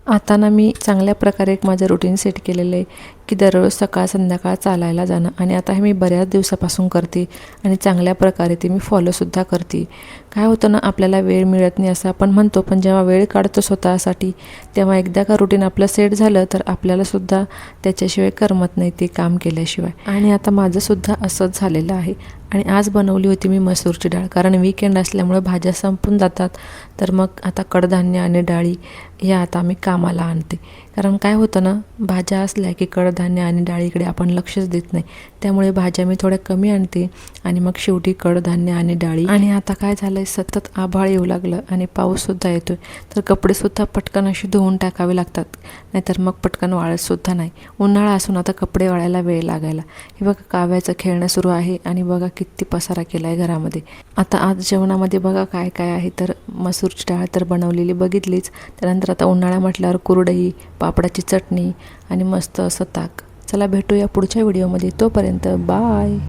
आता ना मी चांगल्या प्रकारे एक माझं रुटीन सेट केलेलं आहे की दररोज सकाळ संध्याकाळ चालायला जाणं. आणि आता हे मी बऱ्याच दिवसापासून करते आणि चांगल्या प्रकारे ते मी फॉलोसुद्धा करते. काय होतं ना, आपल्याला वेळ मिळत नाही असं आपण म्हणतो, पण जेव्हा वेळ काढतो स्वतःसाठी तेव्हा एकदा का रुटीन आपलं सेट झालं तर आपल्यालासुद्धा त्याच्याशिवाय करमत नाही ते काम केल्याशिवाय. आणि आता माझंसुद्धा असंच झालेलं आहे. आणि आज बनवली होती मी मसूरची डाळ, कारण वीकेंड असल्यामुळे भाज्या संपून जातात. तर मग आता कडधान्य आणि डाळी ह्या आता मी कामाला आणते. कारण काय होतं ना, भाज्या असल्या की कडधान्य आणि डाळीकडे आपण लक्षच देत नाही. त्यामुळे भाज्या मी थोड्या कमी आणते आणि मग शेवटी कडधान्य आणि डाळी. आणि आता काय झालं आहे, सतत आभाळ येऊ लागलं आणि पाऊससुद्धा येतो आहे, तर कपडेसुद्धा पटकन अशी धुवून टाकावे लागतात, नाहीतर मग पटकन वाळतसुद्धा नाही. उन्हाळा असून आता कपडे वाळायला वेळ लागायला. हे बघा काव्याचं खेळणं सुरू आहे आणि बघा किती पसारा केला आहे घरामध्ये. आता आज जेवणामध्ये बघा काय काय आहे, तर मसूरची डाळ तर बनवलेली बघितलीच. त्यानंतर आता उन्हाळा म्हटल्यावर कुरडई, पापडाची चटणी आणि मस्त असं ताक. चला भेटूया पुढच्या व्हिडिओमध्ये. तोपर्यंत बाय.